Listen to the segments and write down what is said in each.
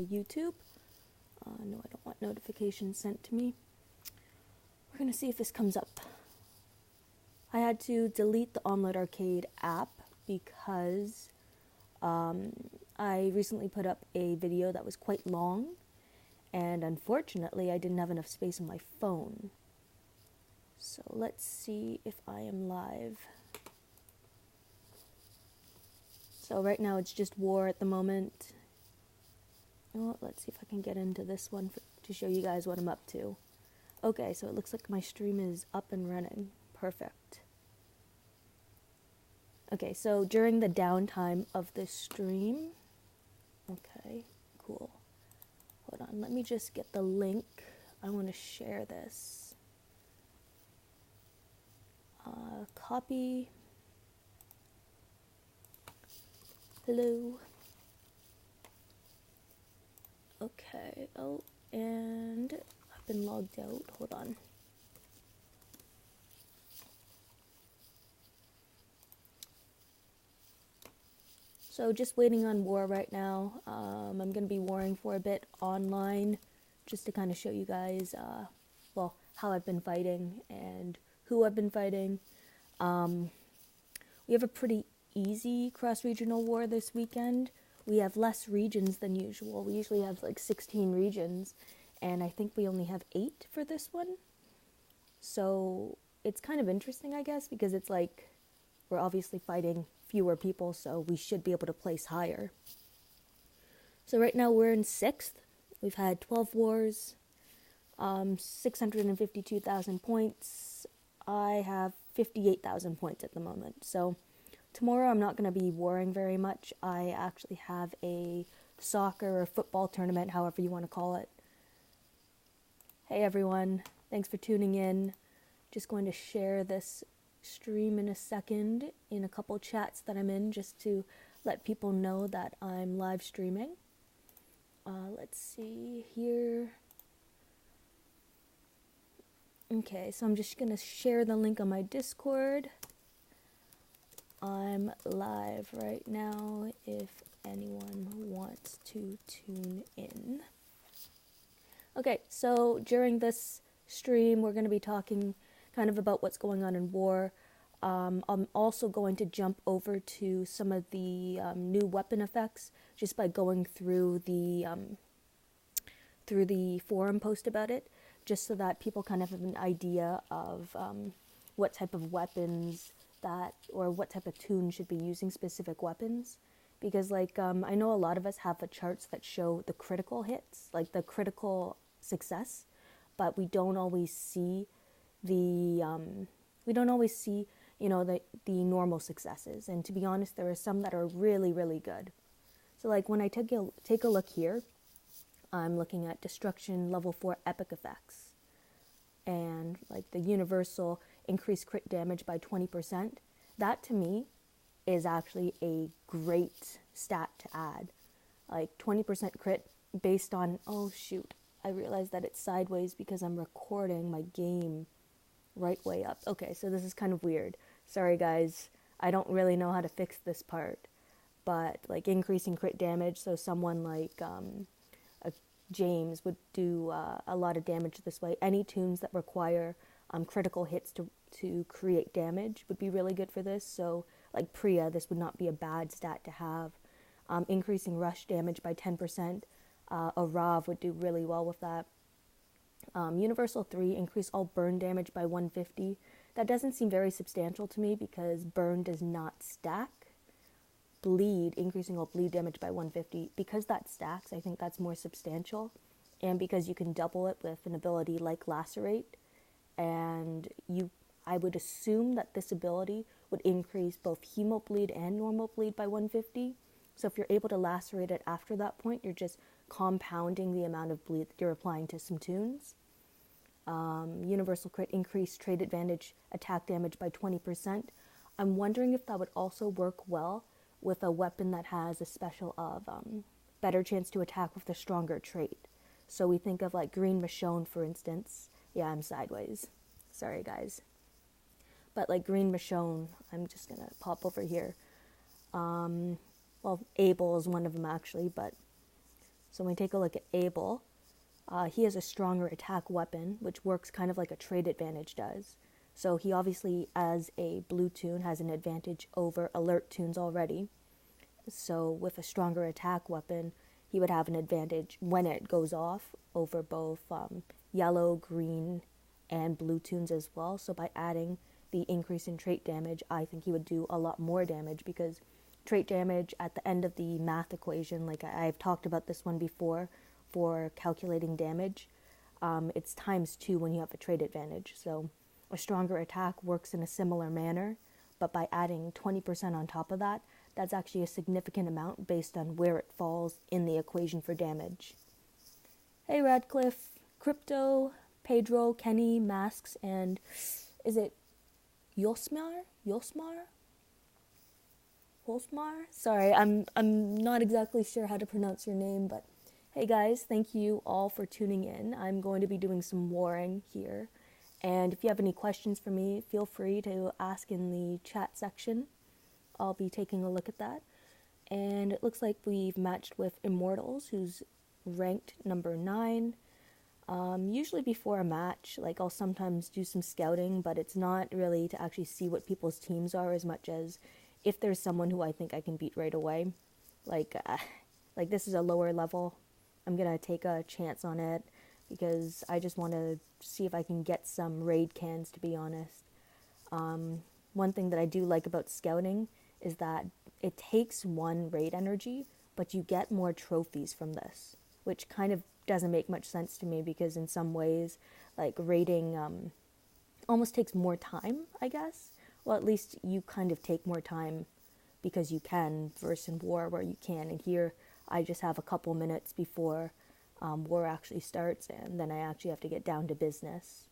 YouTube. No, I don't want notifications sent to me. We're gonna see if this comes up. I had to delete the Omlet Arcade app because I recently put up a video that was quite long, and unfortunately I didn't have enough space on my phone. So let's see if I am live. So right now it's just war at the moment. Oh, let's see if I can get into this one to show you guys what I'm up to. Okay, so it looks like my stream is up and running. Perfect. Okay, so during the downtime of this stream, okay, cool. Hold on, let me just get the link. I want to share this. Copy. Hello. Okay, oh, and I've been logged out. Hold on. So just waiting on war right now. I'm going to be warring for a bit online just to kind of show you guys, how I've been fighting and who I've been fighting. We have a pretty easy cross-regional war this weekend. We have less regions than usual. We usually have like 16 regions, and I think we only have 8 for this one. So it's kind of interesting, I guess, because it's like we're obviously fighting fewer people, so we should be able to place higher. So right now we're in 6th. We've had 12 wars, 652,000 points. I have 58,000 points at the moment. So tomorrow I'm not going to be warring very much. I actually have a soccer or football tournament, however you want to call it. Hey everyone, thanks for tuning in. Just going to share this stream in a second in a couple chats that I'm in just to let people know that I'm live streaming. Let's see here. Okay, so I'm just going to share the link on my Discord. I'm live right now if anyone wants to tune in. Okay, so during this stream, we're going to be talking kind of about what's going on in war. I'm also going to jump over to some of the new weapon effects just by going through the forum post about it, just so that people kind of have an idea of what type of weapons or what type of tune should be using specific weapons. Because I know a lot of us have the charts that show the critical hits, like the critical success, but we don't always see the normal successes. And to be honest, there are some that are really, really good. So like when I take a look here, I'm looking at destruction level 4 epic effects, and like the universal increased crit damage by 20%. That to me is actually a great stat to add. Like 20% crit based on, oh shoot, I realized that it's sideways because I'm recording my game right way up. Okay, so this is kind of weird. Sorry guys, I don't really know how to fix this part. But like increasing crit damage, so someone like James would do a lot of damage this way. Any tunes that require critical hits to create damage would be really good for this. So like Priya, this would not be a bad stat to have. Increasing rush damage by 10%. A Rav would do really well with that. Universal 3, increase all burn damage by 150. That doesn't seem very substantial to me because burn does not stack. Bleed, increasing all bleed damage by 150. Because that stacks, I think that's more substantial. And because you can double it with an ability like Lacerate. And I would assume that this ability would increase both hemobleed and normal bleed by 150. So if you're able to lacerate it after that point, you're just compounding the amount of bleed that you're applying to some tunes. Universal crit, increase trade advantage attack damage by 20%. I'm wondering if that would also work well with a weapon that has a special of better chance to attack with a stronger trait. So we think of like Green Michonne, for instance. Yeah, I'm sideways. Sorry, guys. But like Green Michonne, I'm just going to pop over here. Abel is one of them actually, but So when we take a look at Abel, he has a stronger attack weapon, which works kind of like a trade advantage does. So he obviously, as a blue toon, has an advantage over alert toons already. So with a stronger attack weapon, he would have an advantage when it goes off over both yellow, green, and blue toons as well. So by adding the increase in trait damage, I think he would do a lot more damage, because trait damage at the end of the math equation, like I've talked about this one before for calculating damage, it's ×2 when you have a trait advantage. So a stronger attack works in a similar manner, but by adding 20% on top of that, that's actually a significant amount based on where it falls in the equation for damage. Hey Radcliffe, Crypto, Pedro, Kenny, Masks, and is it Yosmar? Sorry, I'm not exactly sure how to pronounce your name, but hey guys, thank you all for tuning in. I'm going to be doing some warring here, and if you have any questions for me, feel free to ask in the chat section. I'll be taking a look at that. And it looks like we've matched with Immortals, who's ranked number 9. Usually before a match, like I'll sometimes do some scouting, but it's not really to actually see what people's teams are as much as if there's someone who I think I can beat right away. Like this is a lower level. I'm gonna take a chance on it because I just want to see if I can get some raid cans, to be honest. One thing that I do like about scouting is that it takes 1 raid energy, but you get more trophies from this, which kind of doesn't make much sense to me, because in some ways, like, raiding almost takes more time, I guess. Well, at least you kind of take more time because you can, versus in war where you can. And here, I just have a couple minutes before war actually starts, and then I actually have to get down to business.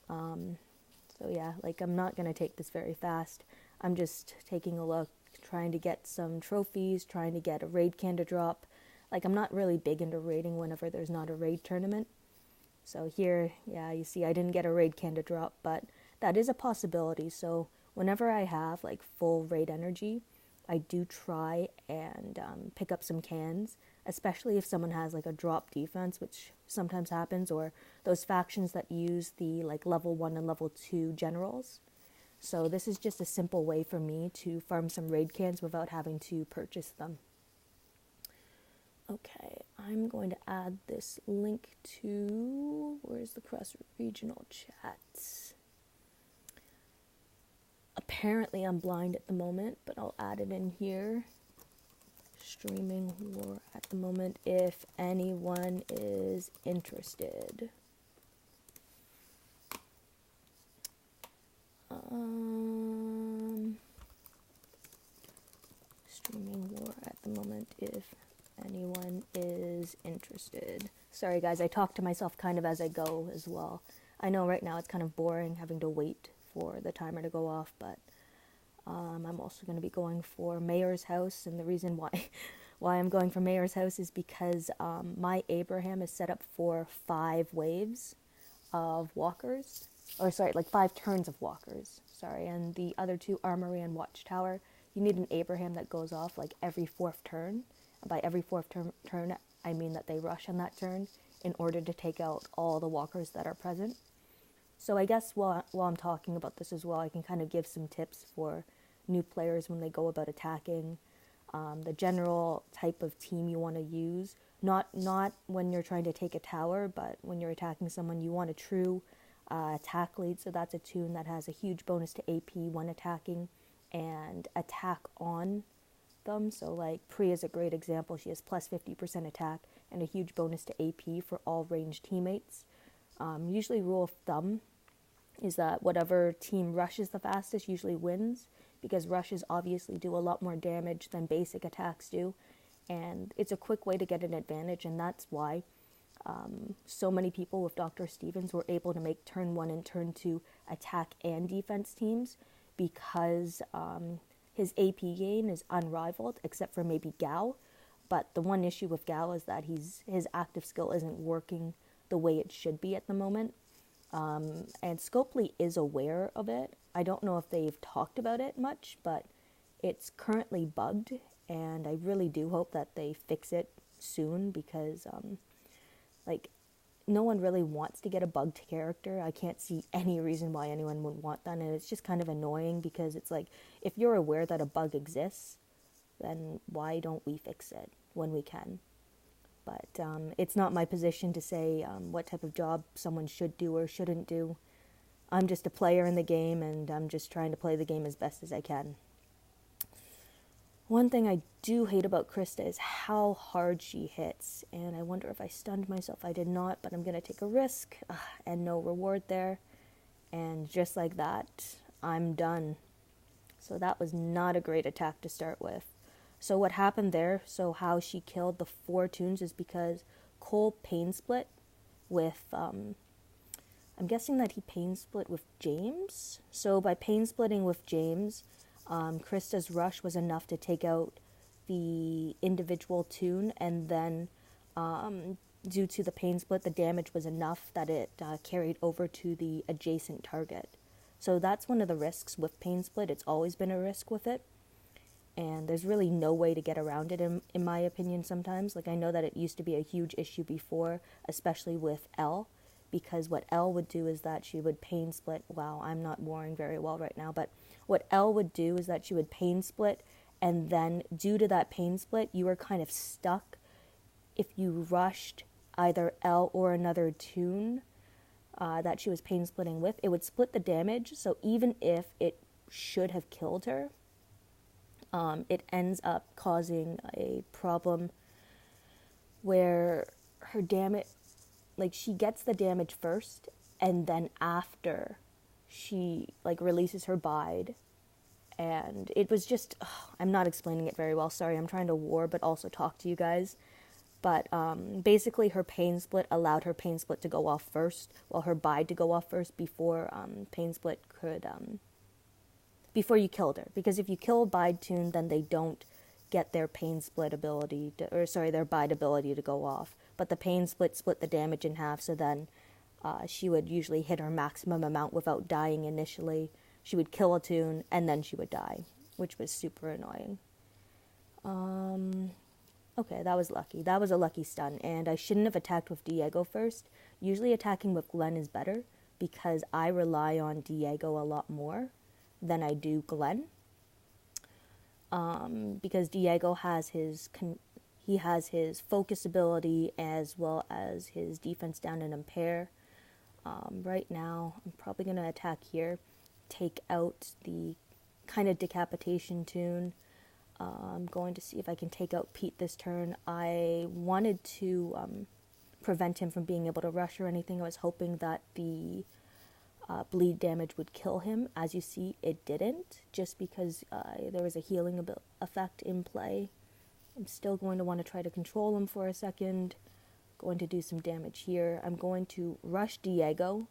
So yeah, like, I'm not going to take this very fast. I'm just taking a look, trying to get some trophies, trying to get a raid can to drop. Like, I'm not really big into raiding whenever there's not a raid tournament. So here, yeah, you see I didn't get a raid can to drop, but that is a possibility. So whenever I have, like, full raid energy, I do try and pick up some cans, especially if someone has, like, a drop defense, which sometimes happens, or those factions that use the, like, level 1 and level 2 generals. So this is just a simple way for me to farm some raid cans without having to purchase them. Okay, I'm going to add this link to, where's the cross-regional chat? Apparently I'm blind at the moment, but I'll add it in here. Streaming war at the moment, if anyone is interested. Streaming war at the moment, if anyone is interested. Sorry guys, I talk to myself kind of as I go as well. I know right now it's kind of boring having to wait for the timer to go off, but I'm also going to be going for Mayor's House, and the reason why I'm going for Mayor's House is because my Abraham is set up for 5 waves of walkers, or sorry, like 5 turns of walkers, sorry, and the other 2, Armory and Watchtower, you need an Abraham that goes off like every 4th turn. By every 4th turn, I mean that they rush on that turn in order to take out all the walkers that are present. So I guess while I'm talking about this as well, I can kind of give some tips for new players when they go about attacking, the general type of team you want to use. Not when you're trying to take a tower, but when you're attacking someone, you want a true attack lead. So that's a toon that has a huge bonus to AP when attacking and attack on them. So like Pri is a great example. She has plus 50% attack and a huge bonus to AP for all ranged teammates. Usually rule of thumb is that whatever team rushes the fastest usually wins, because rushes obviously do a lot more damage than basic attacks do, and it's a quick way to get an advantage, and that's why so many people with Dr. Stevens were able to make turn 1 and turn 2 attack and defense teams, because his AP gain is unrivaled, except for maybe Gao. But the one issue with Gao is that his active skill isn't working the way it should be at the moment. And Scopely is aware of it. I don't know if they've talked about it much, but it's currently bugged, and I really do hope that they fix it soon because, like, no one really wants to get a bugged character. I can't see any reason why anyone would want that, and it's just kind of annoying because it's like, if you're aware that a bug exists, then why don't we fix it when we can? But it's not my position to say what type of job someone should do or shouldn't do. I'm just a player in the game, and I'm just trying to play the game as best as I can. One thing I do hate about Krista is how hard she hits, and I wonder if I stunned myself. I did not, but I'm going to take a risk, and no reward there. And just like that, I'm done. So that was not a great attack to start with. So what happened there, so how she killed the 4 toons is because Cole pain split with, I'm guessing that he pain split with James. So by pain splitting with James, Krista's rush was enough to take out the individual toon, and then due to the pain split, the damage was enough that it carried over to the adjacent target. So that's one of the risks with pain split. It's always been a risk with it, and there's really no way to get around it in my opinion sometimes. Like, I know that it used to be a huge issue before, especially with Elle, because what Elle would do is that she would pain split. Wow, I'm not warring very well right now, but what Elle would do is that she would pain split, and then due to that pain split, you were kind of stuck. If you rushed either Elle or another toon that she was pain splitting with, it would split the damage. So even if it should have killed her, it ends up causing a problem where her damage, like, she gets the damage first, and then after she, like, releases her bide. And it was just, I'm not explaining it very well, sorry, I'm trying to war but also talk to you guys. But basically her pain split allowed her pain split to go off first, well, her bide to go off first before pain split could, before you killed her. Because if you kill a bide toon, then they don't get their pain split ability, their bide ability to go off. But the pain split the damage in half, so then she would usually hit her maximum amount without dying initially. She would kill a toon, and then she would die, which was super annoying. Okay, that was lucky. That was a lucky stun, and I shouldn't have attacked with Diego first. Usually attacking with Glenn is better, because I rely on Diego a lot more than I do Glenn. Because Diego has his focus ability as well as his defense down and impair. Right now, I'm probably going to attack here, take out the kind of decapitation toon. I'm going to see if I can take out Pete this turn. I wanted to prevent him from being able to rush or anything. I was hoping that the bleed damage would kill him. As you see, it didn't, just because there was a healing effect in play. I'm still going to want to try to control him for a second. Going to do some damage here. I'm going to rush Diego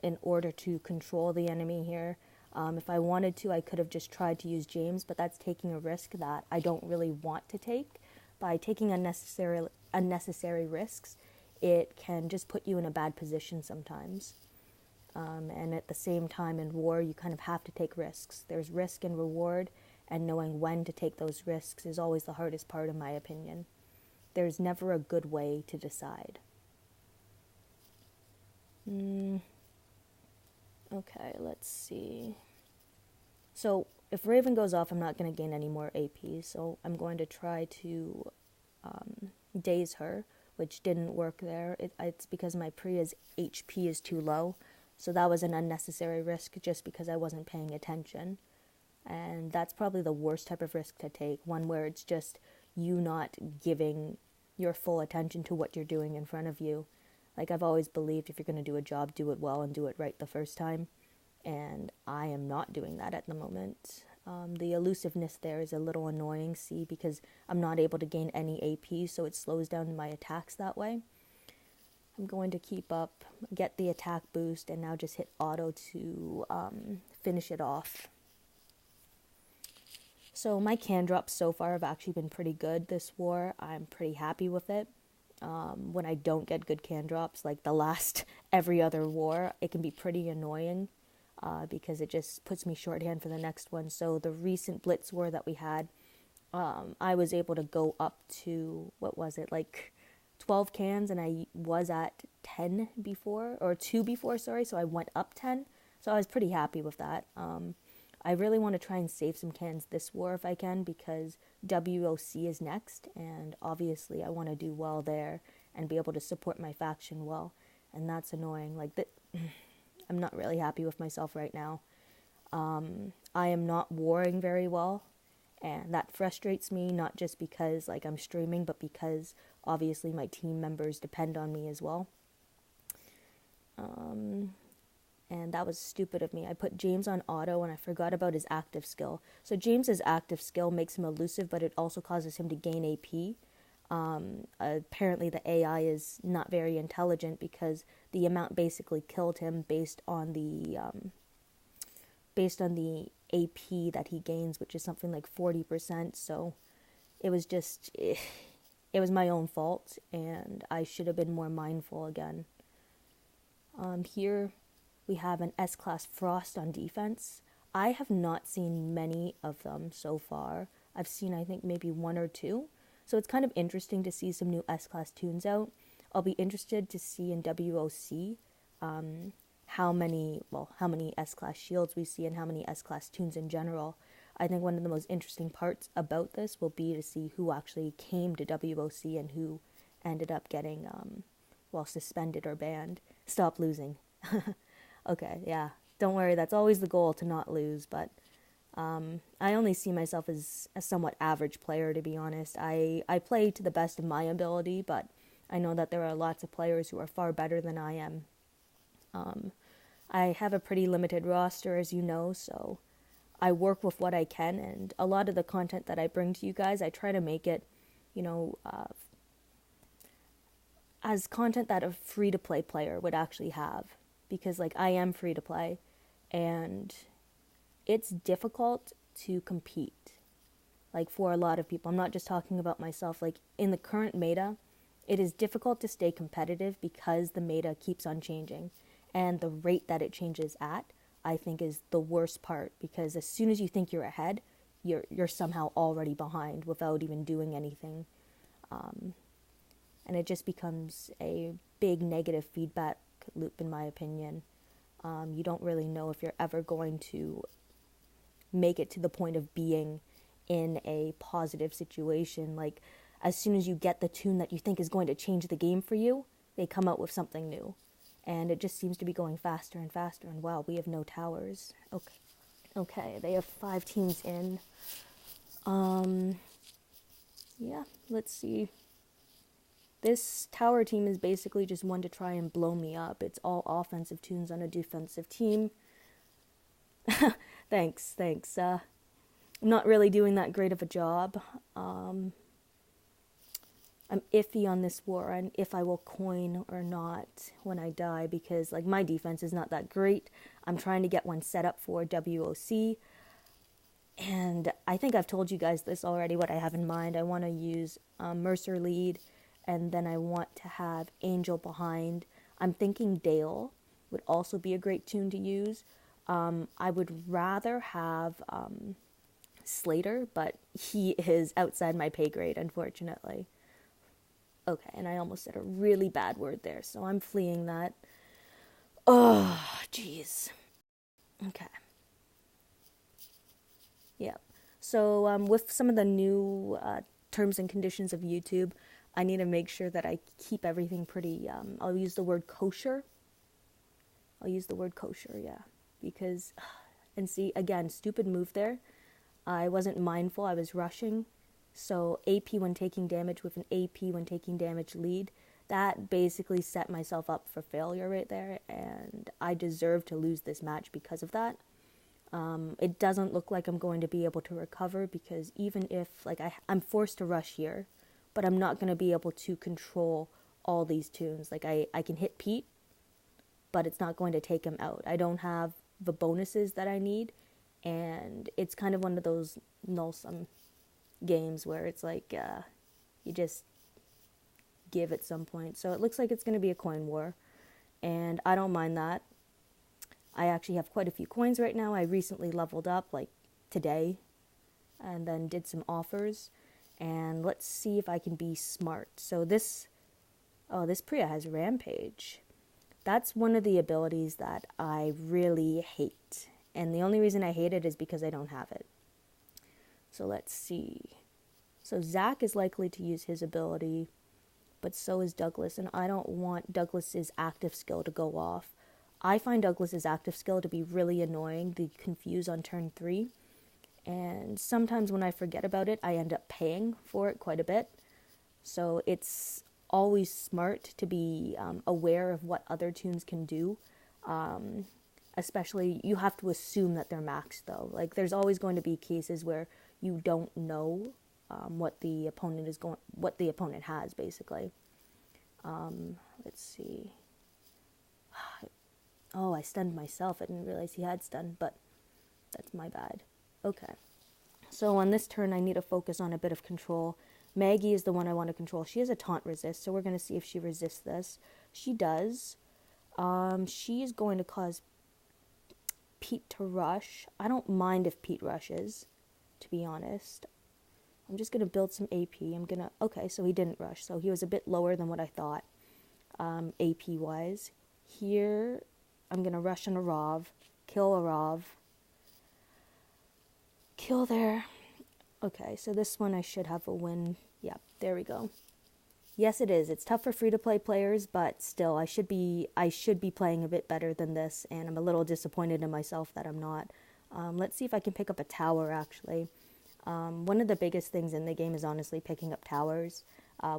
in order to control the enemy here. If I wanted to, I could have just tried to use James, but that's taking a risk that I don't really want to take. By taking unnecessary risks, it can just put you in a bad position sometimes. And at the same time in war, you kind of have to take risks. There's risk and reward, and knowing when to take those risks is always the hardest part, in my opinion. There's never a good way to decide. Okay, let's see. So if Raven goes off, I'm not going to gain any more AP, so I'm going to try to daze her, which didn't work there. It's because my Priya's HP is too low, so that was an unnecessary risk just because I wasn't paying attention. And that's probably the worst type of risk to take, one where it's just you not giving your full attention to what you're doing in front of you. Like, I've always believed if you're going to do a job, do it well and do it right the first time. And I am not doing that at the moment. The elusiveness there is a little annoying, see, because I'm not able to gain any AP, so it slows down my attacks that way. I'm going to keep up, get the attack boost, and now just hit auto to finish it off. So my can drops so far have actually been pretty good this war. I'm pretty happy with it. When I don't get good can drops, like the last every other war, it can be pretty annoying because it just puts me shorthand for the next one. So the recent Blitz war that we had, I was able to go up to, what was it, like 12 cans, and I was at 10 before, or 2 before, sorry, so I went up 10. So I was pretty happy with that. I really want to try and save some cans this war if I can, because WOC is next, and obviously I want to do well there and be able to support my faction well, and that's annoying. Like, I'm not really happy with myself right now. I am not warring very well, and that frustrates me, not just because like I'm streaming, but because obviously my team members depend on me as well. And that was stupid of me. I put James on auto and I forgot about his active skill. So James's active skill makes him elusive, but it also causes him to gain AP. Apparently the AI is not very intelligent, because the amount basically killed him based on the AP that he gains, which is something like 40%. So it was just, it was my own fault, and I should have been more mindful again. Here we have an S-Class Frost on defense. I have not seen many of them so far. I've seen, I think, maybe 1 or 2. So it's kind of interesting to see some new S-Class tunes out. I'll be interested to see in WOC how many S-Class shields we see and how many S-Class tunes in general. I think one of the most interesting parts about this will be to see who actually came to WOC and who ended up getting, suspended or banned. Stop losing. Okay, yeah. Don't worry, that's always the goal, to not lose, but I only see myself as a somewhat average player, to be honest. I play to the best of my ability, but I know that there are lots of players who are far better than I am. I have a pretty limited roster, as you know, so I work with what I can, and a lot of the content that I bring to you guys, I try to make it, as content that a free-to-play player would actually have, because, like, I am free-to-play, and it's difficult to compete, like, for a lot of people. I'm not just talking about myself. Like, in the current meta, it is difficult to stay competitive because the meta keeps on changing, and the rate that it changes at, I think, is the worst part, because as soon as you think you're ahead, you're somehow already behind without even doing anything. And it just becomes a big negative feedback loop, in my opinion. You don't really know if you're ever going to make it to the point of being in a positive situation. Like, as soon as you get the tune that you think is going to change the game for you, they come out with something new. And it just seems to be going faster and faster. And wow, we have no towers. Okay, they have 5 teams in. Yeah, let's see. This tower team is basically just one to try and blow me up. It's all offensive tunes on a defensive team. Thanks. I'm not really doing that great of a job. I'm iffy on this war and if I will coin or not when I die, because, like, my defense is not that great. I'm trying to get one set up for WOC. And I think I've told you guys this already, what I have in mind. I want to use Mercer lead, and then I want to have Angel behind. I'm thinking Dale would also be a great tune to use. I would rather have Slater, but he is outside my pay grade, unfortunately. Okay, and I almost said a really bad word there, so I'm fleeing that. Oh, jeez. Okay. Yeah. So with some of the new terms and conditions of YouTube, I need to make sure that I keep everything pretty, I'll use the word kosher. Yeah. Because, and see, again, stupid move there. I wasn't mindful, I was rushing. So AP when taking damage with an AP when taking damage lead, that basically set myself up for failure right there, and I deserve to lose this match because of that. It doesn't look like I'm going to be able to recover, because even if, like, I'm forced to rush here, but I'm not going to be able to control all these tunes. Like, I can hit Pete, but it's not going to take him out. I don't have the bonuses that I need, and it's kind of one of those null-sum games where it's like you just give at some point. So it looks like it's going to be a coin war, and I don't mind that. I actually have quite a few coins right now. I recently leveled up, like, today, and then did some offers. And let's see if I can be smart. So this Priya has Rampage. That's one of the abilities that I really hate. And the only reason I hate it is because I don't have it. So let's see. So Zach is likely to use his ability, but so is Douglas. And I don't want Douglas's active skill to go off. I find Douglas's active skill to be really annoying, the Confuse on turn 3. And sometimes when I forget about it, I end up paying for it quite a bit. So it's always smart to be aware of what other tunes can do. Especially, you have to assume that they're maxed though. Like, there's always going to be cases where you don't know what the opponent has, basically. Let's see. Oh, I stunned myself. I didn't realize he had stun, but that's my bad. Okay. So on this turn, I need to focus on a bit of control. Maggie is the one I want to control. She has a taunt resist, so we're going to see if she resists this. She does. She is going to cause Pete to rush. I don't mind if Pete rushes, to be honest. I'm just going to build some AP. Okay, so he didn't rush, so he was a bit lower than what I thought, AP-wise. Here, I'm going to rush on a Rav, kill a Rav, kill there. Okay, so this one I should have a win. Yeah, there we go. Yes, it is. It's tough for free-to-play players, but still, I should be playing a bit better than this, and I'm a little disappointed in myself that I'm not. Let's see if I can pick up a tower, actually. One of the biggest things in the game is honestly picking up towers.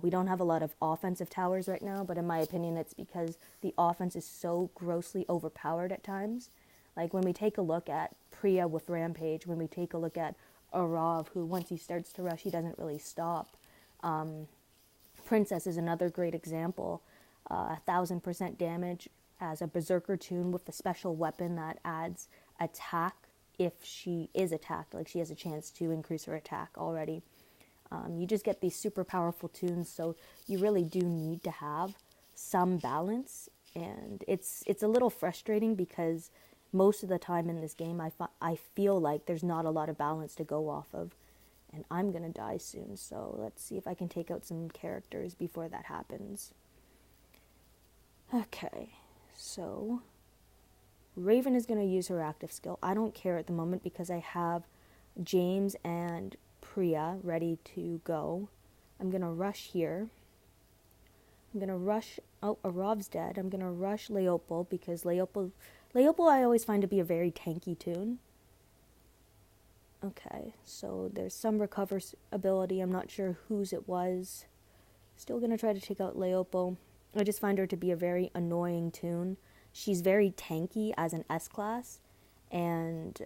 We don't have a lot of offensive towers right now, but in my opinion, it's because the offense is so grossly overpowered at times. Like when we take a look at Priya with Rampage, when we take a look at Arav, who once he starts to rush, he doesn't really stop. Princess is another great example. 1,000% damage as a Berserker tune with a special weapon that adds attack if she is attacked. Like she has a chance to increase her attack already. You just get these super powerful tunes, so you really do need to have some balance. And it's a little frustrating because most of the time in this game, I feel like there's not a lot of balance to go off of. And I'm going to die soon, so let's see if I can take out some characters before that happens. Okay, so Raven is going to use her active skill. I don't care at the moment because I have James and Priya ready to go. I'm going to rush here. I'm going to rush... Oh, Arav's dead. I'm going to rush Leopold because Leopold I always find to be a very tanky tune. Okay, so there's some recover ability. I'm not sure whose it was. Still going to try to take out Leopold. I just find her to be a very annoying tune. She's very tanky as an S-class, and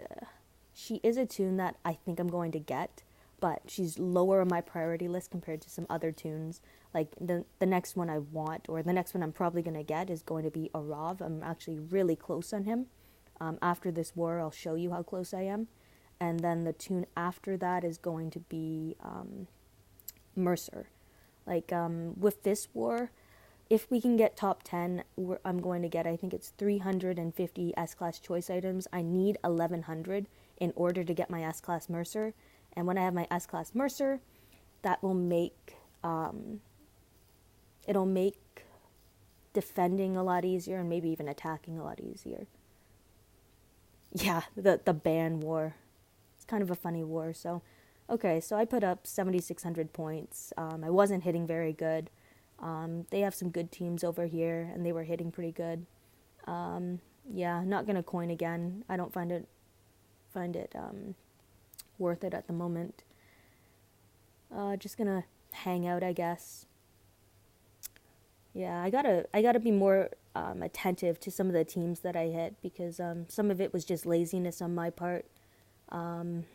she is a tune that I think I'm going to get, but she's lower on my priority list compared to some other tunes. Like the next one I want, or the next one I'm probably going to get is going to be Arav. I'm actually really close on him. After this war, I'll show you how close I am. And then the tune after that is going to be Mercer. Like, with this war, if we can get top 10, I'm going to get, I think it's 350 S-Class choice items. I need 1,100 in order to get my S-Class Mercer. And when I have my S-Class Mercer, that will make, it'll make defending a lot easier and maybe even attacking a lot easier. Yeah, the ban war. Kind of a funny war. So okay, so I put up 7,600 points. I wasn't hitting very good. They have some good teams over here and they were hitting pretty good. Yeah, not gonna coin again. I don't find it worth it at the moment. Just gonna hang out, I guess. Yeah, I gotta be more attentive to some of the teams that I hit because some of it was just laziness on my part. I'm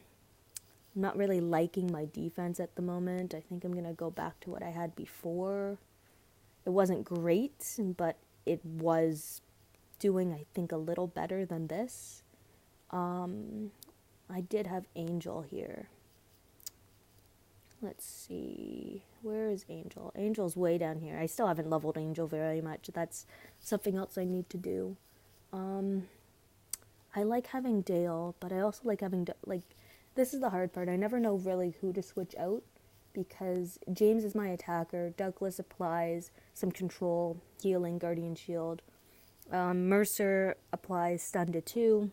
not really liking my defense at the moment. I think I'm going to go back to what I had before. It wasn't great, but it was doing, I think, a little better than this. I did have Angel here. Let's see. Where is Angel? Angel's way down here. I still haven't leveled Angel very much. That's something else I need to do. I like having Dale, but I also like having, This is the hard part. I never know really who to switch out because James is my attacker. Douglas applies some control, healing, guardian shield. Mercer applies stun to 2.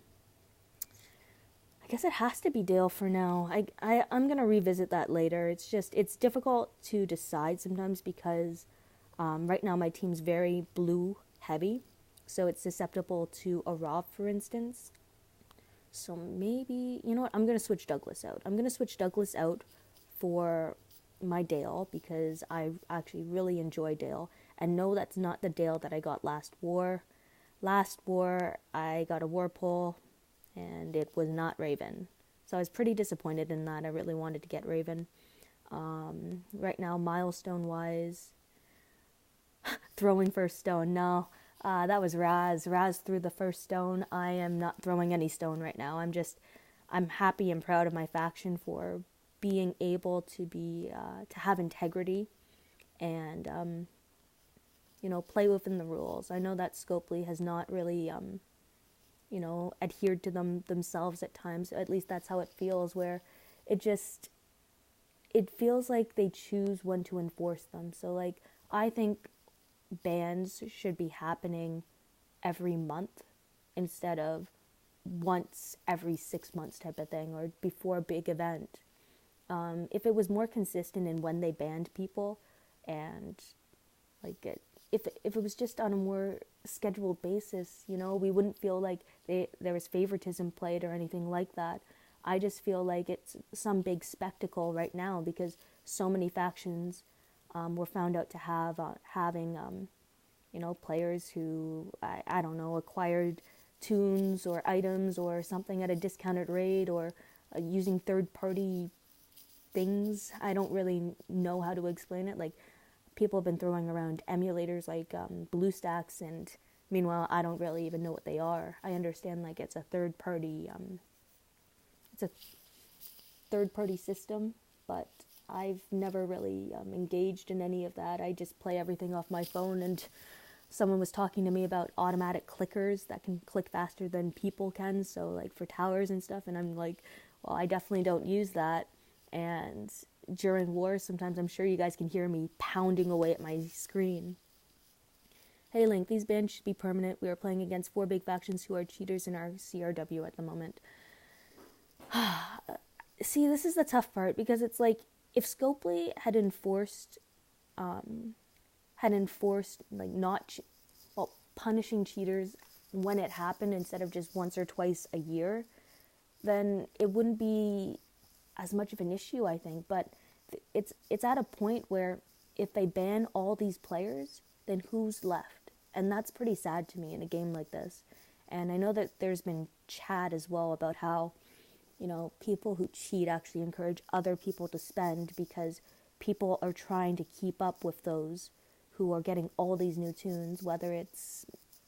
I guess it has to be Dale for now. I'm going to revisit that later. It's difficult to decide sometimes because right now my team's very blue heavy. So it's susceptible to a Rob, for instance. So maybe, you know what, I'm going to switch Douglas out. I'm going to switch Douglas out for my Dale because I actually really enjoy Dale. And no, that's not the Dale that I got last war. Last war, I got a Warpole, and it was not Raven. So I was pretty disappointed in that. I really wanted to get Raven. Right now, milestone-wise, throwing first stone, no. That was Raz. Raz threw the first stone. I am not throwing any stone right now. I'm happy and proud of my faction for being able to have integrity and, play within the rules. I know that Scopely has not really, adhered to them themselves at times. At least that's how it feels, where it feels like they choose when to enforce them. So, I think bans should be happening every month instead of once every 6 months type of thing, or before a big event. If it was more consistent in when they banned people, and if it was just on a more scheduled basis, we wouldn't feel like there was favoritism played or anything like that. I just feel like it's some big spectacle right now because so many factions were found out to have having players who I don't know, acquired tunes or items or something at a discounted rate, or using third-party things. I don't really know how to explain it. People have been throwing around emulators like BlueStacks, and meanwhile I don't really even know what they are. I understand it's a third-party system, but I've never really engaged in any of that. I just play everything off my phone, and someone was talking to me about automatic clickers that can click faster than people can, so for towers and stuff, and I'm like, well, I definitely don't use that. And during wars, sometimes I'm sure you guys can hear me pounding away at my screen. Hey Link, these bans should be permanent. We are playing against 4 big factions who are cheaters in our CRW at the moment. See, this is the tough part, because it's if Scopely had enforced punishing cheaters when it happened instead of just once or twice a year, then it wouldn't be as much of an issue, I think. But it's at a point where if they ban all these players, then who's left? And that's pretty sad to me in a game like this. And I know that there's been chat as well about how, people who cheat actually encourage other people to spend because people are trying to keep up with those who are getting all these new tunes, whether it's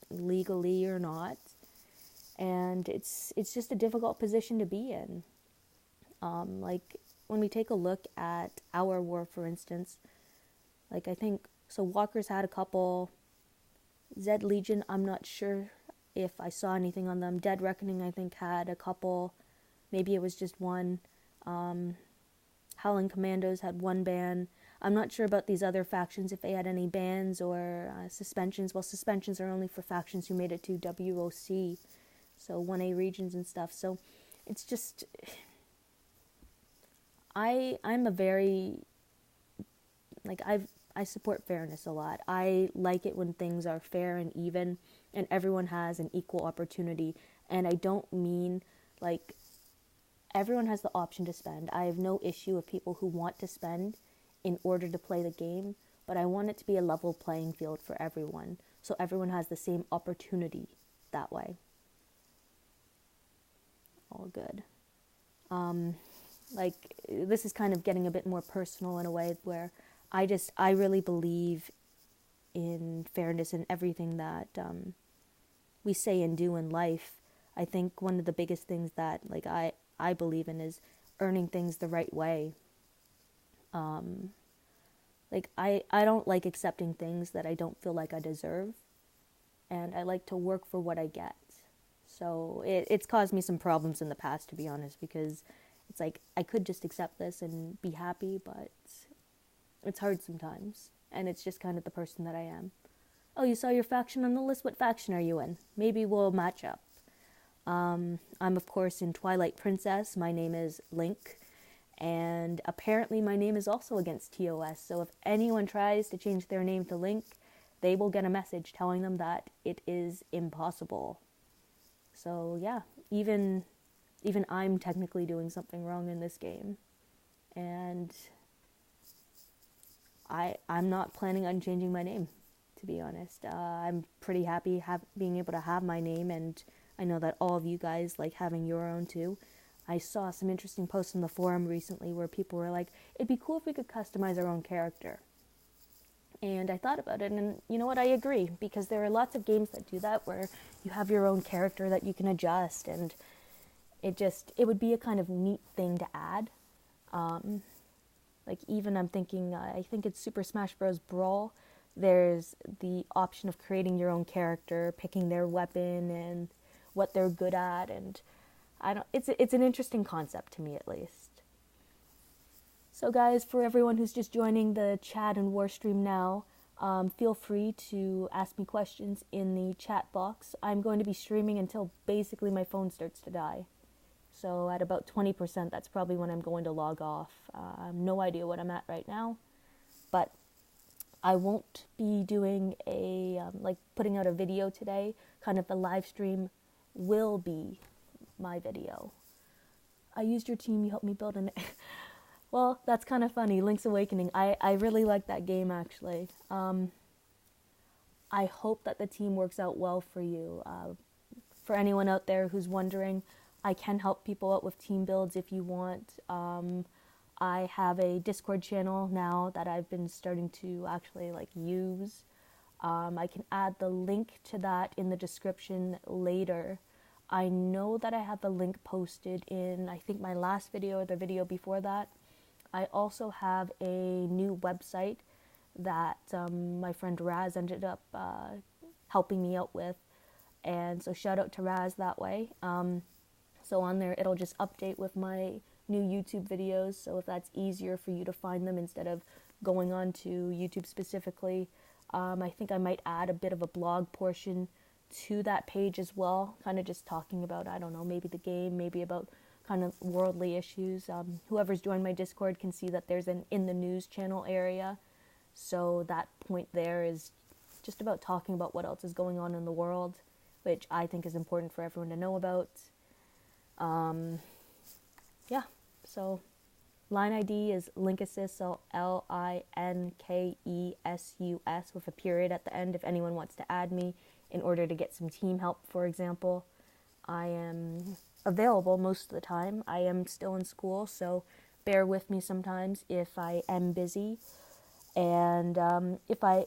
legally or not. And it's just a difficult position to be in. When we take a look at our war, for instance, I think, so Walker's had a couple. Zed Legion, I'm not sure if I saw anything on them. Dead Reckoning, I think, had a couple. Maybe it was just one. Howling Commandos had one ban. I'm not sure about these other factions, if they had any bans or suspensions. Well, suspensions are only for factions who made it to WOC, so 1A regions and stuff. So it's just, I'm a very, I support fairness a lot. I like it when things are fair and even and everyone has an equal opportunity. And I don't mean everyone has the option to spend. I have no issue with people who want to spend in order to play the game, but I want it to be a level playing field for everyone, so everyone has the same opportunity that way. All good. This is kind of getting a bit more personal in a way where I really believe in fairness in everything that we say and do in life. I think one of the biggest things that I believe in is earning things the right way. I don't like accepting things that I don't feel like I deserve, and I like to work for what I get. So it's caused me some problems in the past, to be honest, because It's like, I could just accept this and be happy, but it's hard sometimes. And it's just kind of the person that I am. Oh, you saw your faction on the list? What faction are you in? Maybe we'll match up. I'm, of course, in Twilight Princess. My name is Link. And apparently my name is also against TOS. So if anyone tries to change their name to Link, they will get a message telling them that it is impossible. So yeah, even I'm technically doing something wrong in this game. And I'm not planning on changing my name, to be honest. I'm pretty happy being able to have my name, and I know that all of you guys like having your own too. I saw some interesting posts in the forum recently where people were like, it'd be cool if we could customize our own character. And I thought about it, and you know what, I agree, because there are lots of games that do that, where you have your own character that you can adjust, and it would be a kind of neat thing to add. Like even I'm thinking, I think it's Super Smash Bros. Brawl, there's the option of creating your own character, picking their weapon and what they're good at, and it's an interesting concept to me, at least. So guys, for everyone who's just joining the chat and war stream now, feel free to ask me questions in the chat box. I'm going to be streaming until basically my phone starts to die. So at about 20%, that's probably when I'm going to log off. I have no idea what I'm at right now, but I won't be doing putting out a video today. Kind of the live stream will be my video. I used your team, you helped me build an... Well, that's kind of funny, Link's Awakening. I really like that game, actually. I hope that the team works out well for you. For anyone out there who's wondering, I can help people out with team builds if you want. I have a Discord channel now that I've been starting to actually use. I can add the link to that in the description later. I know that I have the link posted in, I think, my last video or the video before that. I also have a new website that my friend Raz ended up helping me out with. And so shout out to Raz that way. So on there, it'll just update with my new YouTube videos. So if that's easier for you to find them instead of going on to YouTube specifically, I think I might add a bit of a blog portion to that page as well. Kind of just talking about, I don't know, maybe the game, maybe about kind of worldly issues. Whoever's joined my Discord can see that there's an in the news channel area. So that point there is just about talking about what else is going on in the world, which I think is important for everyone to know about. Yeah, so line ID is Linkesus, so Linkesus with a period at the end if anyone wants to add me in order to get some team help, for example. I am available most of the time. I am still in school, so bear with me sometimes if I am busy. And if I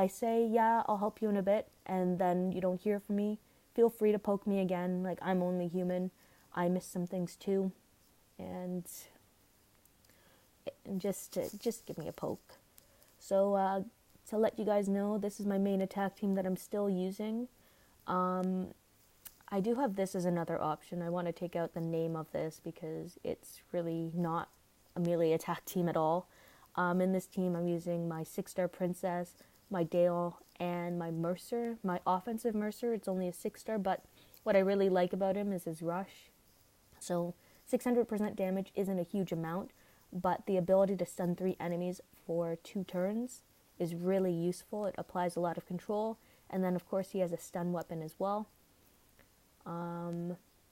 say, yeah, I'll help you in a bit, and then you don't hear from me, feel free to poke me again. Like, I'm only human. I miss some things too. And just give me a poke. So to let you guys know, this is my main attack team that I'm still using. I do have this as another option. I want to take out the name of this because it's really not a melee attack team at all. In this team, I'm using my 6-star Princess, my Dale, and my Mercer. My offensive Mercer, it's only a 6-star, but what I really like about him is his rush. So 600% damage isn't a huge amount, but the ability to stun 3 enemies for 2 turns is really useful. It applies a lot of control, and then of course he has a stun weapon as well.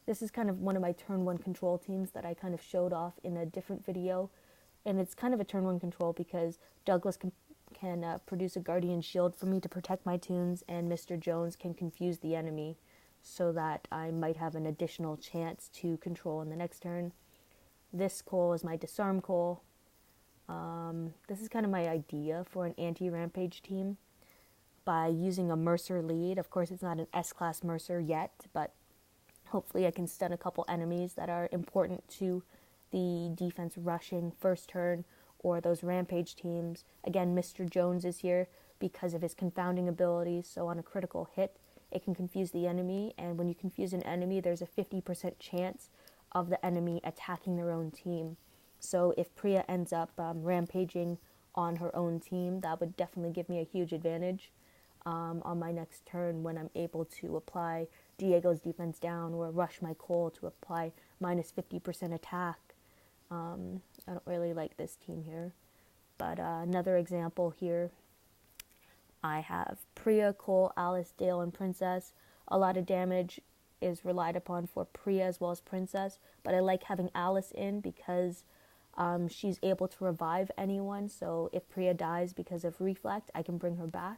This is kind of one of my turn 1 control teams that I kind of showed off in a different video, and it's kind of a turn 1 control because Douglas can produce a guardian shield for me to protect my tunes, and Mr. Jones can confuse the enemy so that I might have an additional chance to control in the next turn. This Cole is my disarm Cole. This is kind of my idea for an anti-rampage team by using a Mercer lead. Of course, it's not an S-class Mercer yet, but hopefully I can stun a couple enemies that are important to the defense rushing first turn or those rampage teams. Again, Mr. Jones is here because of his confounding abilities, so on a critical hit, it can confuse the enemy, and when you confuse an enemy, there's a 50% chance of the enemy attacking their own team. So if Priya ends up rampaging on her own team, that would definitely give me a huge advantage on my next turn when I'm able to apply Diego's defense down or rush my Cole to apply minus 50% attack. I don't really like this team here. But another example here, I have Priya, Cole, Alice, Dale, and Princess. A lot of damage is relied upon for Priya as well as Princess, but I like having Alice in because she's able to revive anyone. So if Priya dies because of Reflect, I can bring her back.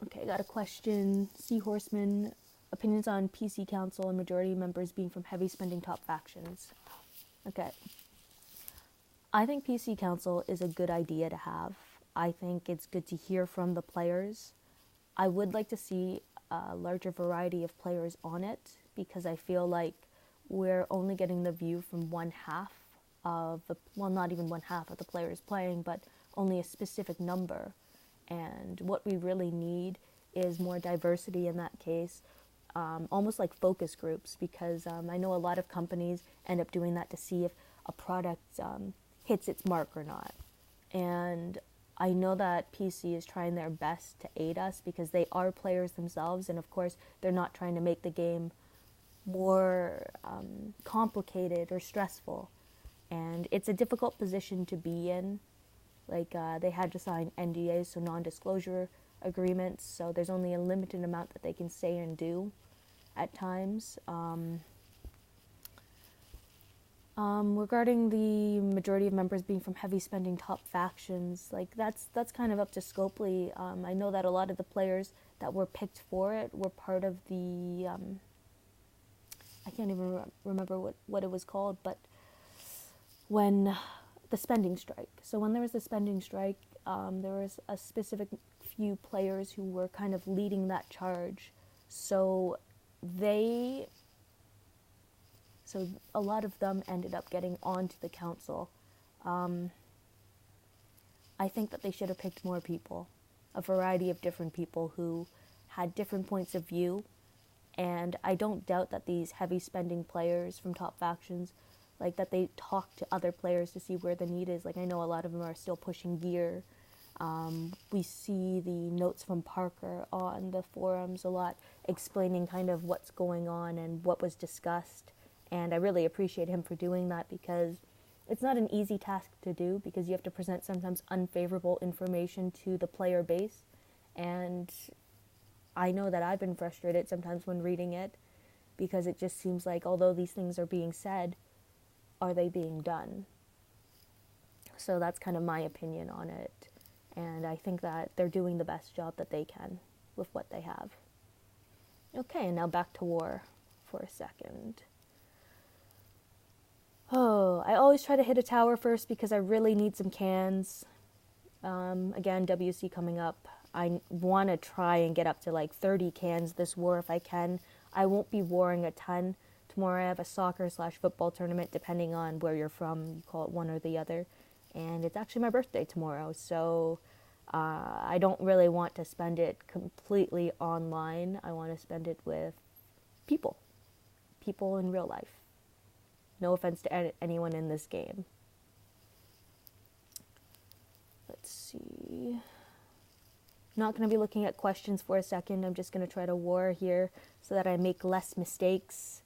Okay, I got a question. Sea Horseman, opinions on PC Council and majority members being from heavy spending top factions. Okay. I think PC Council is a good idea to have. I think it's good to hear from the players. I would like to see a larger variety of players on it because I feel like we're only getting the view from one half of the, well, not even one half of the players playing, but only a specific number. And what we really need is more diversity in that case, almost like focus groups, because I know a lot of companies end up doing that to see if a product hits its mark or not. And I know that PC is trying their best to aid us because they are players themselves, and of course they're not trying to make the game more complicated or stressful. And it's a difficult position to be in. Like they had to sign NDAs, so non-disclosure agreements, so there's only a limited amount that they can say and do at times. Regarding the majority of members being from heavy spending top factions, like that's kind of up to Scopely. I know that a lot of the players that were picked for it were part of the I can't even remember what it was called, but when the spending strike. So when there was the spending strike, there was a specific few players who were kind of leading that charge. So a lot of them ended up getting onto the council. I think that they should have picked more people, a variety of different people who had different points of view. And I don't doubt that these heavy spending players from top factions, like that they talk to other players to see where the need is. Like I know a lot of them are still pushing gear. We see the notes from Parker on the forums a lot, explaining kind of what's going on and what was discussed. And I really appreciate him for doing that because it's not an easy task to do because you have to present sometimes unfavorable information to the player base. And I know that I've been frustrated sometimes when reading it because it just seems like although these things are being said, are they being done? So that's kind of my opinion on it. And I think that they're doing the best job that they can with what they have. Okay, and now back to war for a second. Oh, I always try to hit a tower first because I really need some cans. Again, WC coming up. I want to try and get up to like 30 cans this war if I can. I won't be warring a ton. Tomorrow I have a soccer/football tournament depending on where you're from. You call it one or the other. And it's actually my birthday tomorrow. So I don't really want to spend it completely online. I want to spend it with people. People in real life. No offense to anyone in this game. Let's see. Not going to be looking at questions for a second. I'm just going to try to war here so that I make less mistakes.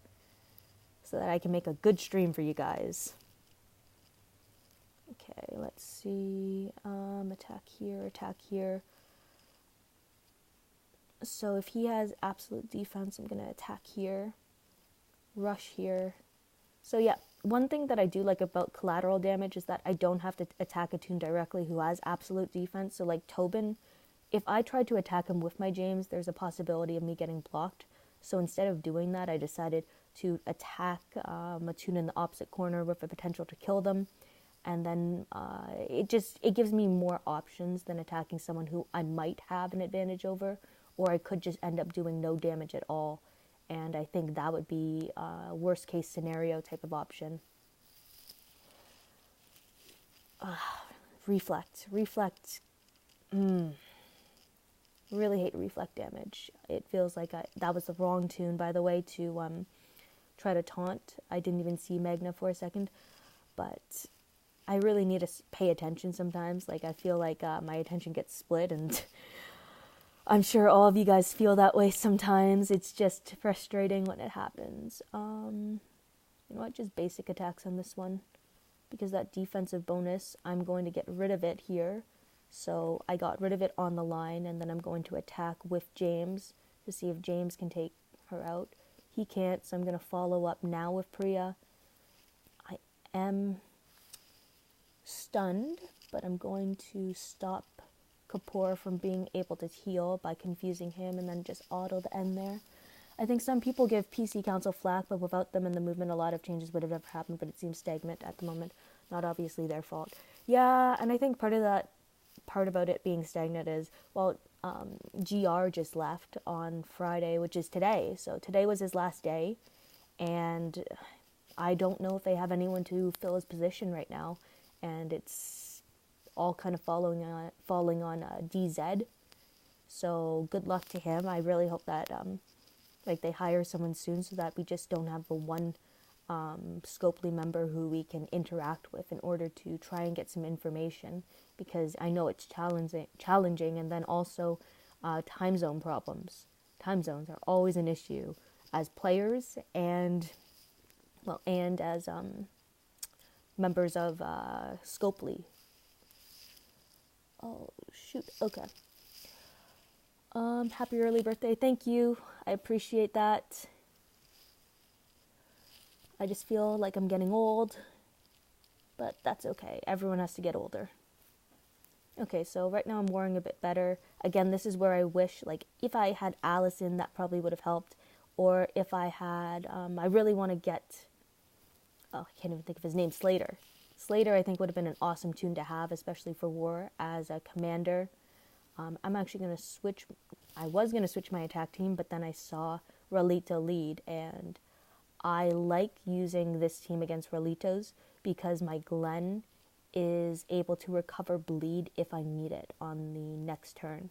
So that I can make a good stream for you guys. Okay, let's see. Attack here, attack here. So if he has absolute defense, I'm going to attack here. Rush here. So yeah, one thing that I do like about collateral damage is that I don't have to attack a toon directly who has absolute defense. So like Tobin, if I tried to attack him with my James, there's a possibility of me getting blocked. So instead of doing that, I decided to attack a toon in the opposite corner with the potential to kill them. And then it gives me more options than attacking someone who I might have an advantage over, or I could just end up doing no damage at all. And I think that would be a worst case scenario type of option. Reflect. Really hate reflect damage. It feels like that was the wrong toon, by the way, to try to taunt. I didn't even see Magna for a second, but I really need to pay attention sometimes. Like, I feel like my attention gets split, and I'm sure all of you guys feel that way sometimes. It's just frustrating when it happens. You know what, just basic attacks on this one, because that defensive bonus, I'm going to get rid of it here. So I got rid of it on the line, and then I'm going to attack with James to see if James can take her out. He can't, so I'm going to follow up now with Priya. I am stunned, but I'm going to stop Kapoor from being able to heal by confusing him and then just auto the end there. I think some people give PC Council flack, but without them in the movement, a lot of changes would have never happened, but it seems stagnant at the moment. Not obviously their fault. Yeah, and I think part about it being stagnant is, well, GR just left on Friday, which is today. So today was his last day, and I don't know if they have anyone to fill his position right now, and it's all kind of falling on DZ. So good luck to him. I really hope that they hire someone soon, so that we just don't have the one Scopely member who we can interact with in order to try and get some information, because I know it's challenging, and then also time zone problems. Time zones are always an issue as players and as members of Scopely. Oh shoot, okay. Happy early birthday, thank you, I appreciate that. I just feel like I'm getting old, but that's okay. Everyone has to get older. Okay, so right now I'm wearing a bit better. Again, this is where I wish, like, if I had Allison, that probably would have helped. Or if I had, I really want to get, I can't even think of his name, Slater. Slater, I think, would have been an awesome tune to have, especially for war as a commander. I'm actually going to switch. I was going to switch my attack team, but then I saw Ralita lead, and I like using this team against Ralitos because my Glenn is able to recover bleed if I need it on the next turn.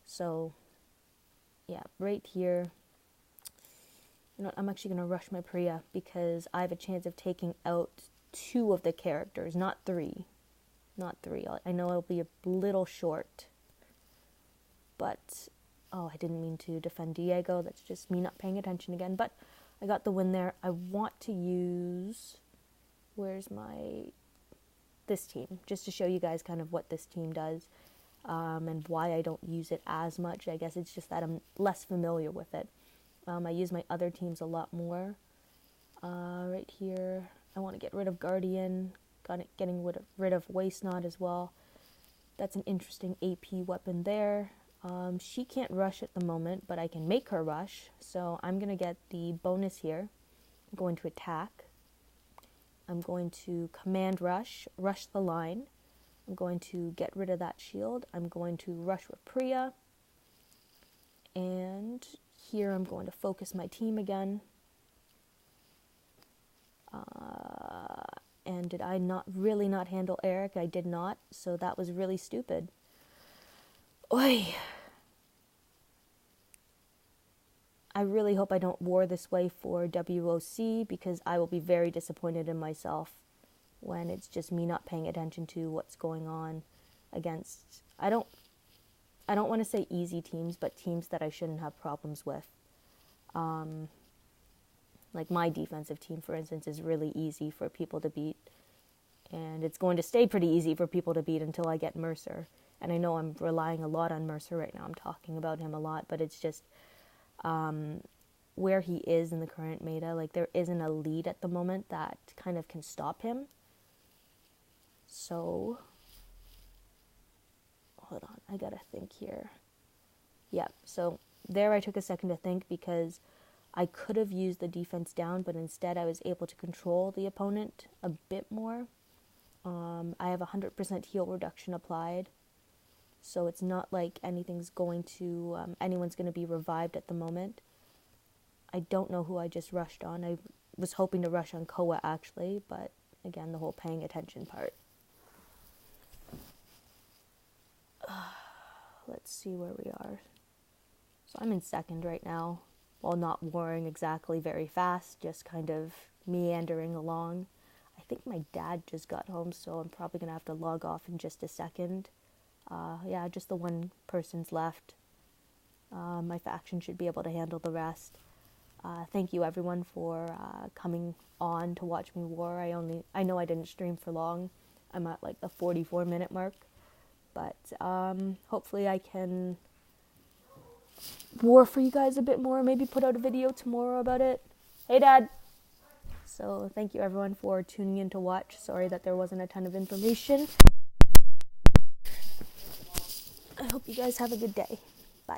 So, yeah, right here, you know, I'm actually going to rush my Priya because I have a chance of taking out 2 of the characters, not 3. Not 3. I know I'll be a little short, but, oh, I didn't mean to defend Diego. That's just me not paying attention again, but I got the win there. I want to use, this team, just to show you guys kind of what this team does, and why I don't use it as much. I guess it's just that I'm less familiar with it. I use my other teams a lot more. Right here, I want to get rid of Guardian, getting rid of Waste Knot as well. That's an interesting AP weapon there. She can't rush at the moment, but I can make her rush. So I'm going to get the bonus here. I'm going to attack. I'm going to command rush the line. I'm going to get rid of that shield. I'm going to rush with Priya. And here I'm going to focus my team again. And did I not handle Eric? I did not, so that was really stupid. Oy. I really hope I don't war this way for WOC, because I will be very disappointed in myself when it's just me not paying attention to what's going on against, I don't want to say easy teams, but teams that I shouldn't have problems with. Like my defensive team, for instance, is really easy for people to beat, and it's going to stay pretty easy for people to beat until I get Mercer. And I know I'm relying a lot on Mercer right now. I'm talking about him a lot, but it's just where he is in the current meta. Like, there isn't a lead at the moment that kind of can stop him. So, hold on, I gotta think here. Yeah, so there I took a second to think, because I could have used the defense down, but instead I was able to control the opponent a bit more. I have 100% heal reduction applied, so it's not like anyone's going to be revived at the moment. I don't know who I just rushed on. I was hoping to rush on Koa, actually, but again, the whole paying attention part. Let's see where we are. So I'm in second right now. while not warring exactly very fast, just kind of meandering along. I think my dad just got home, so I'm probably going to have to log off in just a second. Yeah, just the one person's left. My faction should be able to handle the rest. Thank you everyone for coming on to watch me war. I know I didn't stream for long. I'm at like the 44-minute mark, but hopefully I can war for you guys a bit more. Maybe put out a video tomorrow about it. Hey, Dad. So thank you everyone for tuning in to watch. Sorry that there wasn't a ton of information. I hope you guys have a good day.